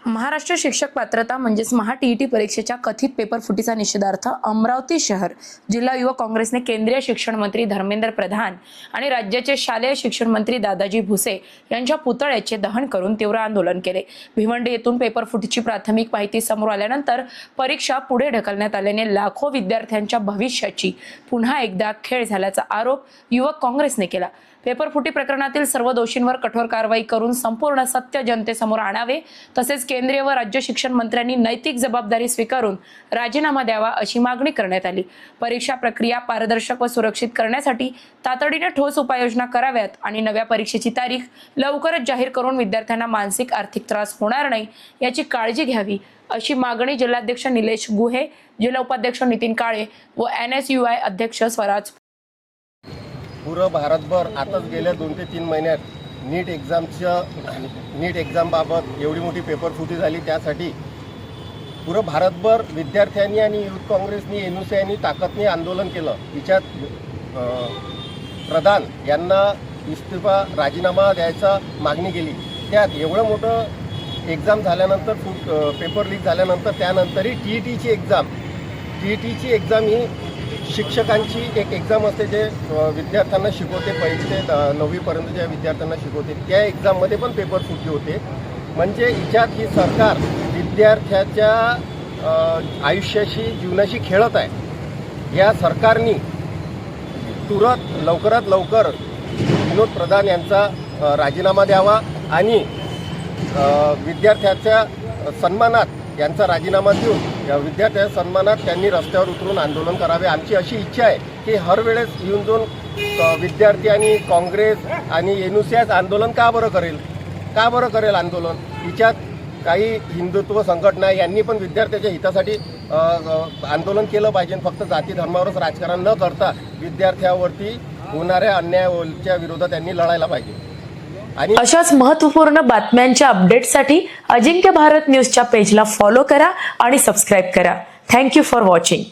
महाराष्ट्र शिक्षक पात्रता म्हणजेच महा-टी-ई-टी परीक्षेच्या कथित पेपर फुटीचा निषेधार्थ अमरावती शहर जिल्हा युवक काँग्रेसने केंद्रीय शिक्षण मंत्री धर्मेंद्र प्रधान आणि राज्याचे शालेय शिक्षण मंत्री दादाजी भुसे यांच्या पुतळ्याचे दहन करून तीव्र आंदोलन केले। भिवंडी येथून पेपर फुटीची प्राथमिक माहिती समोर आल्यानंतर परीक्षा पुढे ढकलण्यात आल्याने लाखो विद्यार्थ्यांच्या भविष्याची पुन्हा एकदा खेळ झाल्याचा आरोप युवक काँग्रेसने केला। पेपर फुटी प्रकरणातील सर्व दोषींवर कठोर कारवाई करून संपूर्ण सत्य जनतेसमोर आणावे, तसेच केंद्रीय व राज्य शिक्षण मंत्र्यांनी नैतिक जबाबदारी स्वीकारून राजीनामा द्यावा अशी मागणी करण्यात आली। परीक्षा प्रक्रिया पारदर्शक व सुरक्षित करण्यासाठी तातडीने ठोस उपाययोजना कराव्यात आणि नव्या परीक्षेची तारीख लवकरच जाहीर करून विद्यार्थ्यांना मानसिक आर्थिक त्रास होणार नाही याची काळजी घ्यावी अशी मागणी जिल्हाध्यक्ष निलेश गुहे, जिल्हा उपाध्यक्ष नितीन काळे व NSUI अध्यक्ष स्वराज पूर्ण भारतभर आताच गेल्या 2 ते 3 महिन्यात नीट एक्झामबाबत एवढी मोठी पेपर फुटी झाली। त्यासाठी पूर्ण भारतभर विद्यार्थ्यांनी आणि युथ काँग्रेसनी NUCI ताकदने आंदोलन केलं। तिच्यात प्रधान यांना इस्तीफा राजीनामा द्यायचा मागणी केली। त्यात एवढं मोठं एक्झाम झाल्यानंतर पेपर लीक झाल्यानंतर त्यानंतरही टी-ई-टीची एक्झाम ही शिक्षकांची एक एक्झाम असते जे विद्यार्थ्यांना शिकवते, 1ली ते 9वी पर्यंतच्या विद्यार्थ्यांना शिकवते। त्या एक्झाममध्ये पण पेपर फुटली होते। म्हणजे हिच्यात ही सरकार विद्यार्थ्याच्या आयुष्याशी जीवनाशी खेळत आहे। या सरकारने लवकरात लवकर विनोद प्रधान यांचा राजीनामा द्यावा आणि विद्यार्थ्याच्या सन्मानात यांचा राजीनामा देऊन या विद्यार्थ्यांच्या सन्मानात त्यांनी रस्त्यावर उतरून आंदोलन करावे। आमची अशी इच्छा आहे की हर वेळेस येऊन जाऊन विद्यार्थी आणि काँग्रेस आणि NUCI आंदोलन का बरं करेल आंदोलन। तिच्यात काही हिंदुत्व संघटना यांनी पण विद्यार्थ्याच्या हितासाठी आंदोलन केलं पाहिजे। फक्त जाती धर्मावरच राजकारण न करता विद्यार्थ्यावरती होणाऱ्या अन्यायाच्या विरोधात त्यांनी लढायला पाहिजे। आणि अशाच महत्त्वपूर्ण बातम्यांच्या अपडेटसाठी अजिंक्य भारत न्यूजच्या पेजला फॉलो करा आणि सबस्क्राईब करा। Thank you for watching.